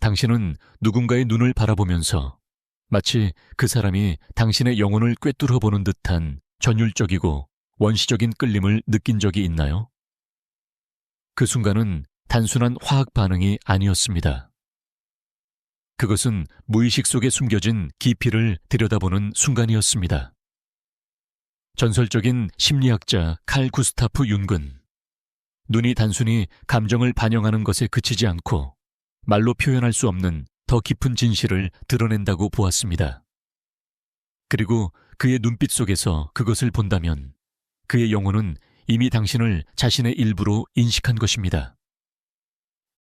당신은 누군가의 눈을 바라보면서 마치 그 사람이 당신의 영혼을 꿰뚫어 보는 듯한 전율적이고 원시적인 끌림을 느낀 적이 있나요? 그 순간은 단순한 화학 반응이 아니었습니다. 그것은 무의식 속에 숨겨진 깊이를 들여다보는 순간이었습니다. 전설적인 심리학자 칼 구스타프 융근. 눈이 단순히 감정을 반영하는 것에 그치지 않고 말로 표현할 수 없는 더 깊은 진실을 드러낸다고 보았습니다. 그리고 그의 눈빛 속에서 그것을 본다면 그의 영혼은 이미 당신을 자신의 일부로 인식한 것입니다.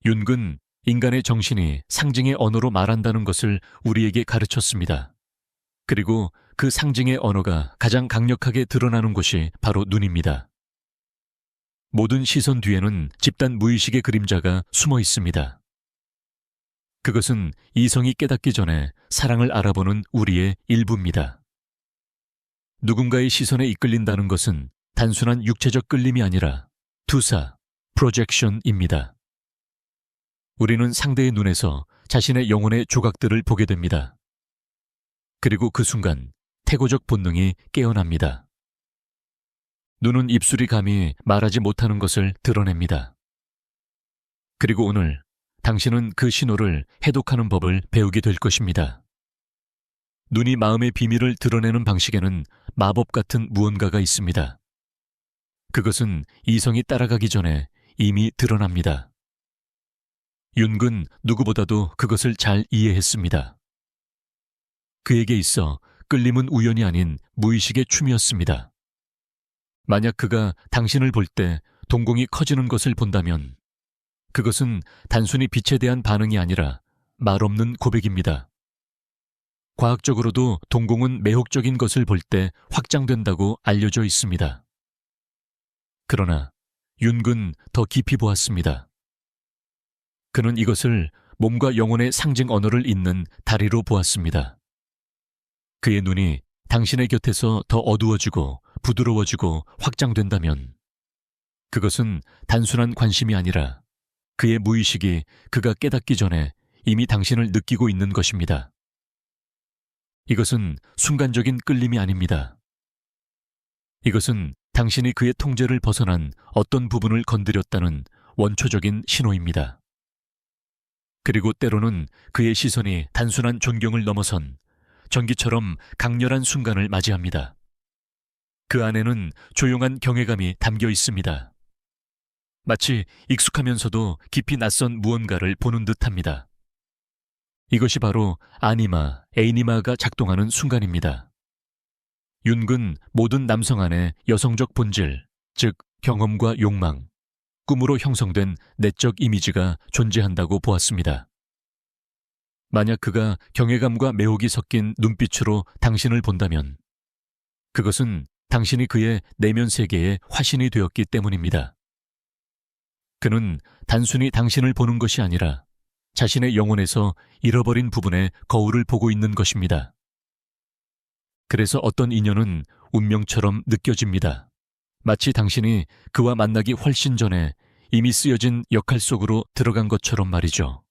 융근, 인간의 정신이 상징의 언어로 말한다는 것을 우리에게 가르쳤습니다. 그리고 그 상징의 언어가 가장 강력하게 드러나는 곳이 바로 눈입니다. 모든 시선 뒤에는 집단 무의식의 그림자가 숨어 있습니다. 그것은 이성이 깨닫기 전에 사랑을 알아보는 우리의 일부입니다. 누군가의 시선에 이끌린다는 것은 단순한 육체적 끌림이 아니라 투사, 프로젝션입니다. 우리는 상대의 눈에서 자신의 영혼의 조각들을 보게 됩니다. 그리고 그 순간 태고적 본능이 깨어납니다. 눈은 입술이 감히 말하지 못하는 것을 드러냅니다. 그리고 오늘 당신은 그 신호를 해독하는 법을 배우게 될 것입니다. 눈이 마음의 비밀을 드러내는 방식에는 마법 같은 무언가가 있습니다. 그것은 이성이 따라가기 전에 이미 드러납니다. 융근 누구보다도 그것을 잘 이해했습니다. 그에게 있어 끌림은 우연이 아닌 무의식의 춤이었습니다. 만약 그가 당신을 볼 때 동공이 커지는 것을 본다면 그것은 단순히 빛에 대한 반응이 아니라 말없는 고백입니다. 과학적으로도 동공은 매혹적인 것을 볼 때 확장된다고 알려져 있습니다. 그러나 융근 더 깊이 보았습니다. 그는 이것을 몸과 영혼의 상징 언어를 잇는 다리로 보았습니다. 그의 눈이 당신의 곁에서 더 어두워지고 부드러워지고 확장된다면 그것은 단순한 관심이 아니라 그의 무의식이 그가 깨닫기 전에 이미 당신을 느끼고 있는 것입니다. 이것은 순간적인 끌림이 아닙니다. 이것은 당신이 그의 통제를 벗어난 어떤 부분을 건드렸다는 원초적인 신호입니다. 그리고 때로는 그의 시선이 단순한 존경을 넘어선 전기처럼 강렬한 순간을 맞이합니다. 그 안에는 조용한 경외감이 담겨 있습니다. 마치 익숙하면서도 깊이 낯선 무언가를 보는 듯합니다. 이것이 바로 아니마, 에이니마가 작동하는 순간입니다. 융근 모든 남성 안의 여성적 본질, 즉 경험과 욕망, 꿈으로 형성된 내적 이미지가 존재한다고 보았습니다. 만약 그가 경외감과 매혹이 섞인 눈빛으로 당신을 본다면 그것은 당신이 그의 내면 세계의 화신이 되었기 때문입니다. 그는 단순히 당신을 보는 것이 아니라 자신의 영혼에서 잃어버린 부분의 거울을 보고 있는 것입니다. 그래서 어떤 인연은 운명처럼 느껴집니다. 마치 당신이 그와 만나기 훨씬 전에 이미 쓰여진 역할 속으로 들어간 것처럼 말이죠.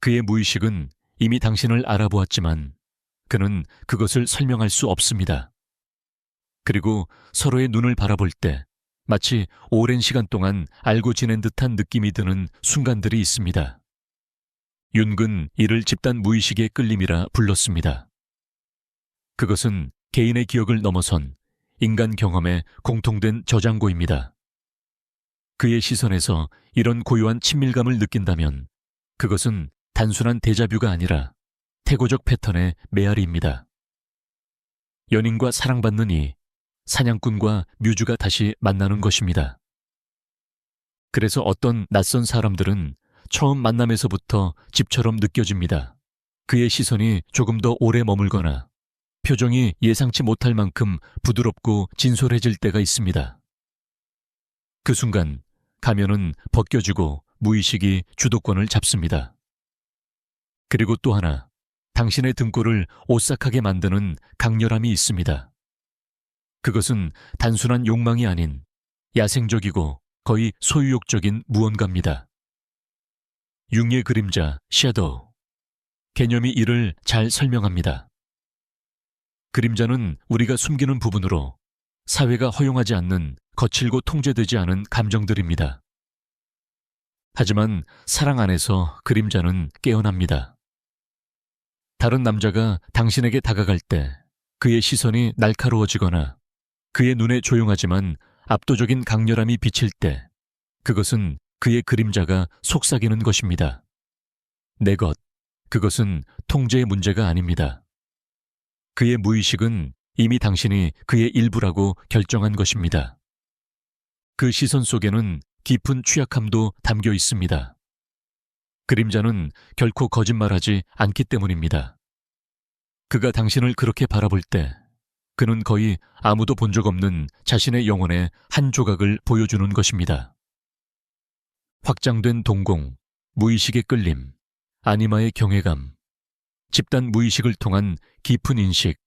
그의 무의식은 이미 당신을 알아보았지만 그는 그것을 설명할 수 없습니다. 그리고 서로의 눈을 바라볼 때 마치 오랜 시간 동안 알고 지낸 듯한 느낌이 드는 순간들이 있습니다. 융근 이를 집단 무의식의 끌림이라 불렀습니다. 그것은 개인의 기억을 넘어선 인간 경험의 공통된 저장고입니다. 그의 시선에서 이런 고요한 친밀감을 느낀다면 그것은 단순한 데자뷰가 아니라 태고적 패턴의 메아리입니다. 연인과 사랑받는 이, 사냥꾼과 뮤즈가 다시 만나는 것입니다. 그래서 어떤 낯선 사람들은 처음 만남에서부터 집처럼 느껴집니다. 그의 시선이 조금 더 오래 머물거나 표정이 예상치 못할 만큼 부드럽고 진솔해질 때가 있습니다. 그 순간 가면은 벗겨지고 무의식이 주도권을 잡습니다. 그리고 또 하나, 당신의 등골을 오싹하게 만드는 강렬함이 있습니다. 그것은 단순한 욕망이 아닌 야생적이고 거의 소유욕적인 무언가입니다. 융의 그림자, 섀도우. 개념이 이를 잘 설명합니다. 그림자는 우리가 숨기는 부분으로 사회가 허용하지 않는 거칠고 통제되지 않은 감정들입니다. 하지만 사랑 안에서 그림자는 깨어납니다. 다른 남자가 당신에게 다가갈 때 그의 시선이 날카로워지거나 그의 눈에 조용하지만 압도적인 강렬함이 비칠 때 그것은 그의 그림자가 속삭이는 것입니다. 내 것, 그것은 통제의 문제가 아닙니다. 그의 무의식은 이미 당신이 그의 일부라고 결정한 것입니다. 그 시선 속에는 깊은 취약함도 담겨 있습니다. 그림자는 결코 거짓말하지 않기 때문입니다. 그가 당신을 그렇게 바라볼 때 그는 거의 아무도 본 적 없는 자신의 영혼의 한 조각을 보여주는 것입니다. 확장된 동공, 무의식의 끌림, 아니마의 경외감, 집단 무의식을 통한 깊은 인식,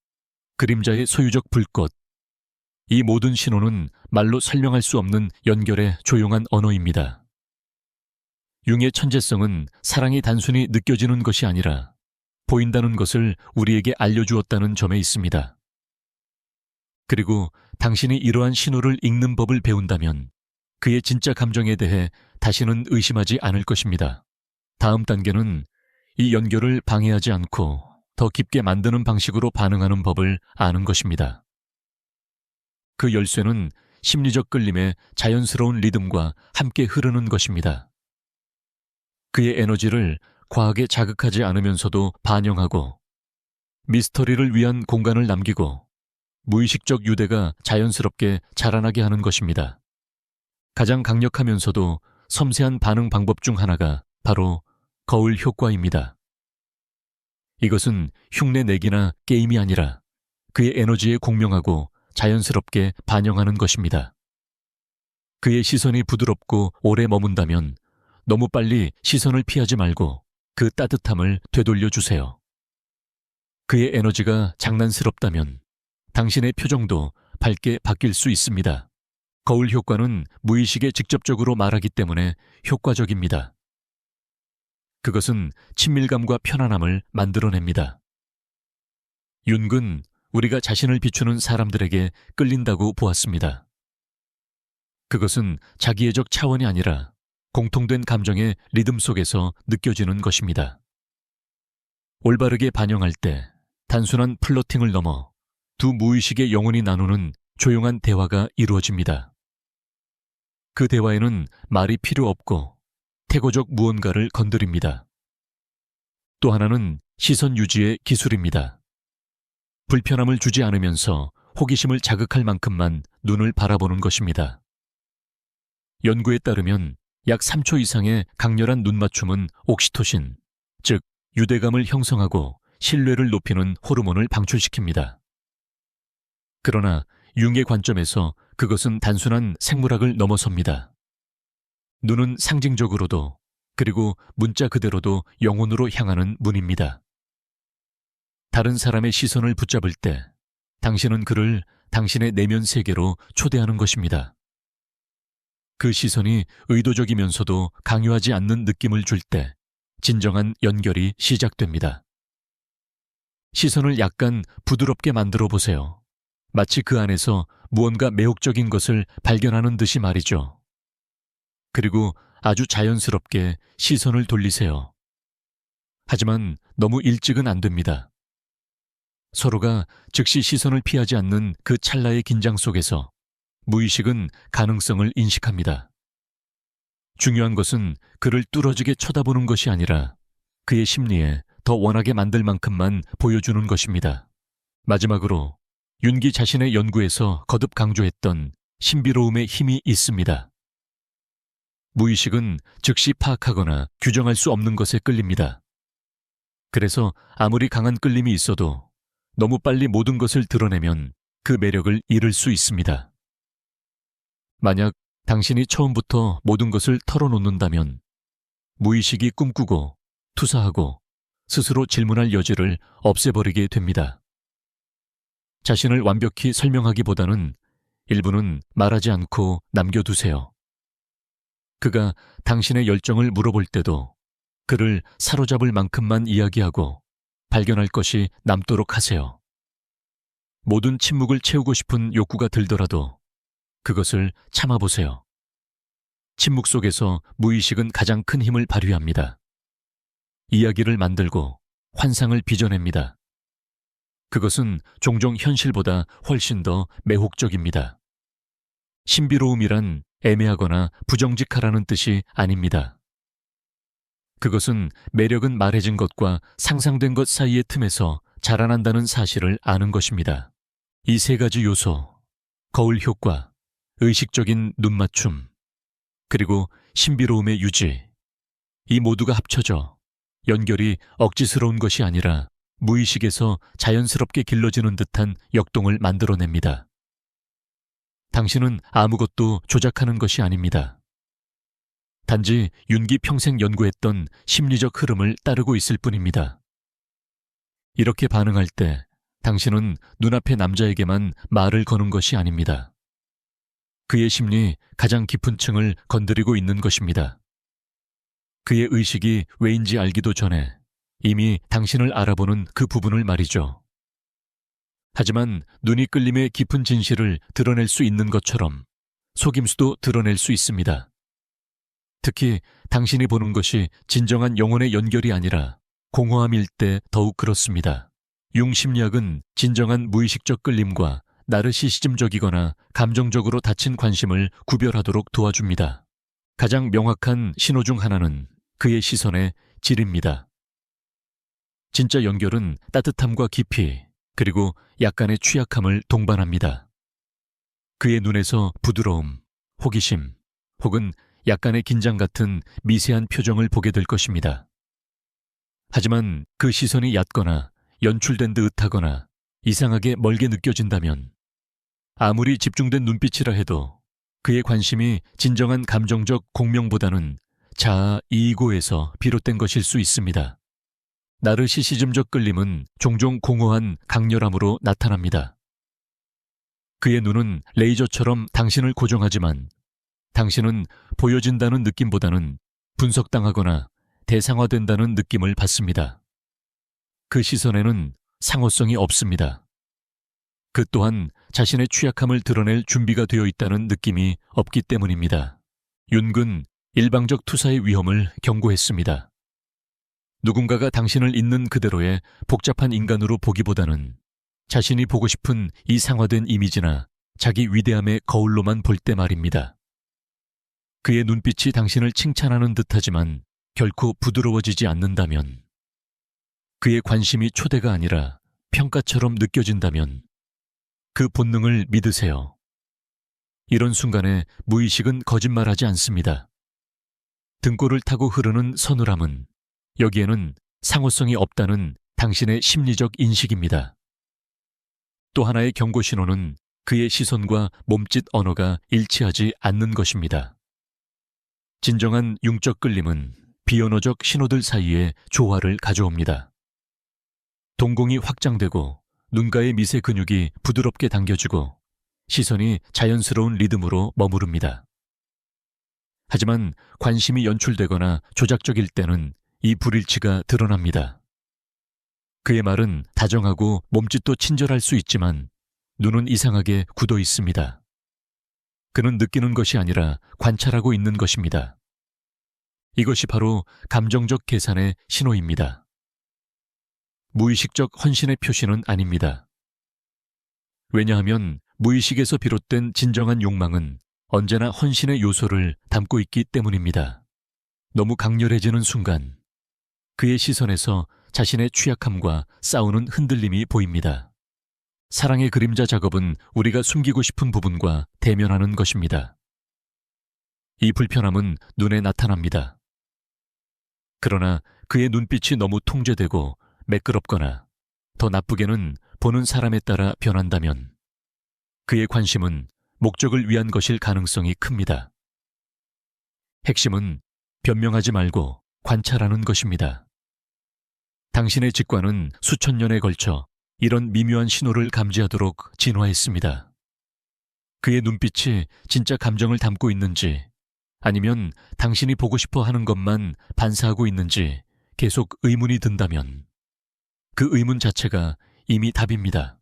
그림자의 소유적 불꽃, 이 모든 신호는 말로 설명할 수 없는 연결의 조용한 언어입니다. 융의 천재성은 사랑이 단순히 느껴지는 것이 아니라 보인다는 것을 우리에게 알려주었다는 점에 있습니다. 그리고 당신이 이러한 신호를 읽는 법을 배운다면 그의 진짜 감정에 대해 다시는 의심하지 않을 것입니다. 다음 단계는 이 연결을 방해하지 않고 더 깊게 만드는 방식으로 반응하는 법을 아는 것입니다. 그 열쇠는 심리적 끌림의 자연스러운 리듬과 함께 흐르는 것입니다. 그의 에너지를 과하게 자극하지 않으면서도 반영하고 미스터리를 위한 공간을 남기고 무의식적 유대가 자연스럽게 자라나게 하는 것입니다. 가장 강력하면서도 섬세한 반응 방법 중 하나가 바로 거울 효과입니다. 이것은 흉내 내기나 게임이 아니라 그의 에너지에 공명하고 자연스럽게 반영하는 것입니다. 그의 시선이 부드럽고 오래 머문다면 너무 빨리 시선을 피하지 말고 그 따뜻함을 되돌려 주세요. 그의 에너지가 장난스럽다면 당신의 표정도 밝게 바뀔 수 있습니다. 거울 효과는 무의식에 직접적으로 말하기 때문에 효과적입니다. 그것은 친밀감과 편안함을 만들어냅니다. 윤근 우리가 자신을 비추는 사람들에게 끌린다고 보았습니다. 그것은 자기애적 차원이 아니라 공통된 감정의 리듬 속에서 느껴지는 것입니다. 올바르게 반영할 때 단순한 플러팅을 넘어 두 무의식의 영혼이 나누는 조용한 대화가 이루어집니다. 그 대화에는 말이 필요 없고 태고적 무언가를 건드립니다. 또 하나는 시선 유지의 기술입니다. 불편함을 주지 않으면서 호기심을 자극할 만큼만 눈을 바라보는 것입니다. 연구에 따르면 약 3초 이상의 강렬한 눈맞춤은 옥시토신, 즉 유대감을 형성하고 신뢰를 높이는 호르몬을 방출시킵니다. 그러나 융의 관점에서 그것은 단순한 생물학을 넘어섭니다. 눈은 상징적으로도 그리고 문자 그대로도 영혼으로 향하는 문입니다. 다른 사람의 시선을 붙잡을 때 당신은 그를 당신의 내면 세계로 초대하는 것입니다. 그 시선이 의도적이면서도 강요하지 않는 느낌을 줄 때 진정한 연결이 시작됩니다. 시선을 약간 부드럽게 만들어 보세요. 마치 그 안에서 무언가 매혹적인 것을 발견하는 듯이 말이죠. 그리고 아주 자연스럽게 시선을 돌리세요. 하지만 너무 일찍은 안 됩니다. 서로가 즉시 시선을 피하지 않는 그 찰나의 긴장 속에서 무의식은 가능성을 인식합니다. 중요한 것은 그를 뚫어지게 쳐다보는 것이 아니라 그의 심리에 더 원하게 만들 만큼만 보여주는 것입니다. 마지막으로 윤기 자신의 연구에서 거듭 강조했던 신비로움의 힘이 있습니다. 무의식은 즉시 파악하거나 규정할 수 없는 것에 끌립니다. 그래서 아무리 강한 끌림이 있어도 너무 빨리 모든 것을 드러내면 그 매력을 잃을 수 있습니다. 만약 당신이 처음부터 모든 것을 털어놓는다면 무의식이 꿈꾸고 투사하고 스스로 질문할 여지를 없애버리게 됩니다. 자신을 완벽히 설명하기보다는 일부는 말하지 않고 남겨두세요. 그가 당신의 열정을 물어볼 때도 그를 사로잡을 만큼만 이야기하고 발견할 것이 남도록 하세요. 모든 침묵을 채우고 싶은 욕구가 들더라도 그것을 참아보세요. 침묵 속에서 무의식은 가장 큰 힘을 발휘합니다. 이야기를 만들고 환상을 빚어냅니다. 그것은 종종 현실보다 훨씬 더 매혹적입니다. 신비로움이란 애매하거나 부정직하라는 뜻이 아닙니다. 그것은 매력은 말해진 것과 상상된 것 사이의 틈에서 자라난다는 사실을 아는 것입니다. 이 세 가지 요소, 거울 효과, 의식적인 눈맞춤, 그리고 신비로움의 유지, 이 모두가 합쳐져 연결이 억지스러운 것이 아니라 무의식에서 자연스럽게 길러지는 듯한 역동을 만들어냅니다. 당신은 아무것도 조작하는 것이 아닙니다. 단지 윤기 평생 연구했던 심리적 흐름을 따르고 있을 뿐입니다. 이렇게 반응할 때 당신은 눈앞의 남자에게만 말을 거는 것이 아닙니다. 그의 심리 가장 깊은 층을 건드리고 있는 것입니다. 그의 의식이 왜인지 알기도 전에 이미 당신을 알아보는 그 부분을 말이죠. 하지만 눈이 끌림의 깊은 진실을 드러낼 수 있는 것처럼 속임수도 드러낼 수 있습니다. 특히 당신이 보는 것이 진정한 영혼의 연결이 아니라 공허함일 때 더욱 그렇습니다. 융 심리학은 진정한 무의식적 끌림과 나르시시즘적이거나 감정적으로 닫힌 관심을 구별하도록 도와줍니다. 가장 명확한 신호 중 하나는 그의 시선의 질입니다. 진짜 연결은 따뜻함과 깊이, 그리고 약간의 취약함을 동반합니다. 그의 눈에서 부드러움, 호기심, 혹은 약간의 긴장 같은 미세한 표정을 보게 될 것입니다. 하지만 그 시선이 얕거나 연출된 듯하거나 이상하게 멀게 느껴진다면 아무리 집중된 눈빛이라 해도 그의 관심이 진정한 감정적 공명보다는 자아 이고에서 비롯된 것일 수 있습니다. 나르시시즘적 끌림은 종종 공허한 강렬함으로 나타납니다. 그의 눈은 레이저처럼 당신을 고정하지만 당신은 보여진다는 느낌보다는 분석당하거나 대상화된다는 느낌을 받습니다. 그 시선에는 상호성이 없습니다. 그 또한 자신의 취약함을 드러낼 준비가 되어 있다는 느낌이 없기 때문입니다. 윤근 일방적 투사의 위험을 경고했습니다. 누군가가 당신을 있는 그대로의 복잡한 인간으로 보기보다는 자신이 보고 싶은 이상화된 이미지나 자기 위대함의 거울로만 볼 때 말입니다. 그의 눈빛이 당신을 칭찬하는 듯하지만 결코 부드러워지지 않는다면, 그의 관심이 초대가 아니라 평가처럼 느껴진다면 그 본능을 믿으세요. 이런 순간에 무의식은 거짓말하지 않습니다. 등골을 타고 흐르는 서늘함은 여기에는 상호성이 없다는 당신의 심리적 인식입니다. 또 하나의 경고 신호는 그의 시선과 몸짓 언어가 일치하지 않는 것입니다. 진정한 융적 끌림은 비언어적 신호들 사이에 조화를 가져옵니다. 동공이 확장되고 눈가의 미세 근육이 부드럽게 당겨지고 시선이 자연스러운 리듬으로 머무릅니다. 하지만 관심이 연출되거나 조작적일 때는 이 불일치가 드러납니다. 그의 말은 다정하고 몸짓도 친절할 수 있지만 눈은 이상하게 굳어 있습니다. 그는 느끼는 것이 아니라 관찰하고 있는 것입니다. 이것이 바로 감정적 계산의 신호입니다. 무의식적 헌신의 표시는 아닙니다. 왜냐하면 무의식에서 비롯된 진정한 욕망은 언제나 헌신의 요소를 담고 있기 때문입니다. 너무 강렬해지는 순간 그의 시선에서 자신의 취약함과 싸우는 흔들림이 보입니다. 사랑의 그림자 작업은 우리가 숨기고 싶은 부분과 대면하는 것입니다. 이 불편함은 눈에 나타납니다. 그러나 그의 눈빛이 너무 통제되고 매끄럽거나 더 나쁘게는 보는 사람에 따라 변한다면 그의 관심은 목적을 위한 것일 가능성이 큽니다. 핵심은 변명하지 말고 관찰하는 것입니다. 당신의 직관은 수천 년에 걸쳐 이런 미묘한 신호를 감지하도록 진화했습니다. 그의 눈빛이 진짜 감정을 담고 있는지, 아니면 당신이 보고 싶어 하는 것만 반사하고 있는지 계속 의문이 든다면 그 의문 자체가 이미 답입니다.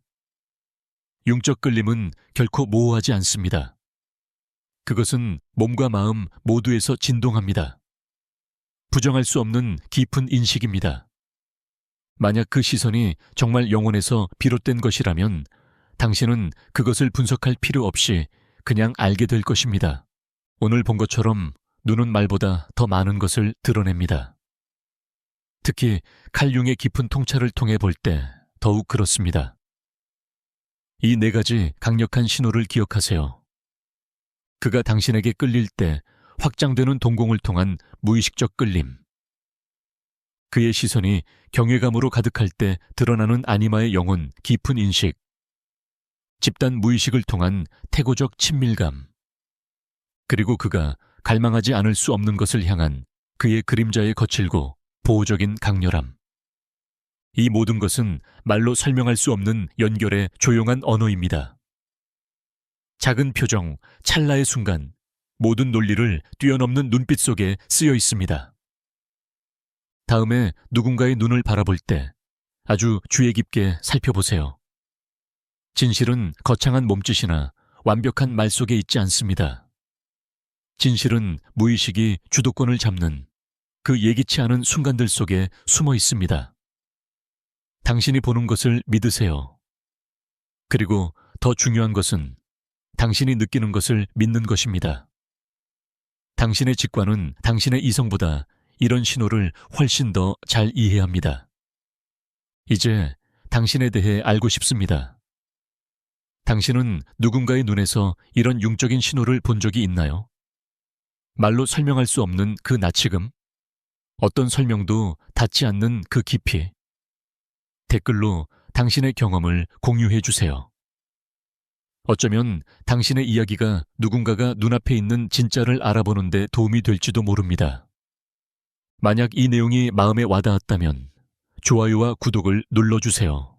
융적 끌림은 결코 모호하지 않습니다. 그것은 몸과 마음 모두에서 진동합니다. 부정할 수 없는 깊은 인식입니다. 만약 그 시선이 정말 영혼에서 비롯된 것이라면 당신은 그것을 분석할 필요 없이 그냥 알게 될 것입니다. 오늘 본 것처럼 눈은 말보다 더 많은 것을 드러냅니다. 특히 칼융의 깊은 통찰을 통해 볼 때 더욱 그렇습니다. 이 네 가지 강력한 신호를 기억하세요. 그가 당신에게 끌릴 때 확장되는 동공을 통한 무의식적 끌림. 그의 시선이 경외감으로 가득할 때 드러나는 아니마의 영혼, 깊은 인식. 집단 무의식을 통한 태고적 친밀감. 그리고 그가 갈망하지 않을 수 없는 것을 향한 그의 그림자의 거칠고 보호적인 강렬함. 이 모든 것은 말로 설명할 수 없는 연결의 조용한 언어입니다. 작은 표정, 찰나의 순간, 모든 논리를 뛰어넘는 눈빛 속에 쓰여 있습니다. 다음에 누군가의 눈을 바라볼 때 아주 주의 깊게 살펴보세요. 진실은 거창한 몸짓이나 완벽한 말 속에 있지 않습니다. 진실은 무의식이 주도권을 잡는 그 예기치 않은 순간들 속에 숨어 있습니다. 당신이 보는 것을 믿으세요. 그리고 더 중요한 것은 당신이 느끼는 것을 믿는 것입니다. 당신의 직관은 당신의 이성보다 이런 신호를 훨씬 더 잘 이해합니다. 이제 당신에 대해 알고 싶습니다. 당신은 누군가의 눈에서 이런 융적인 신호를 본 적이 있나요? 말로 설명할 수 없는 그 나치금? 어떤 설명도 닿지 않는 그 깊이? 댓글로 당신의 경험을 공유해 주세요. 어쩌면 당신의 이야기가 누군가가 눈앞에 있는 진짜를 알아보는 데 도움이 될지도 모릅니다. 만약 이 내용이 마음에 와닿았다면 좋아요와 구독을 눌러주세요.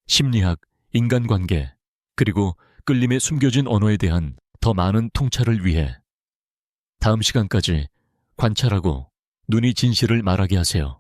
심리학, 인간관계, 그리고 끌림의 숨겨진 언어에 대한 더 많은 통찰을 위해 다음 시간까지 관찰하고 눈이 진실을 말하게 하세요.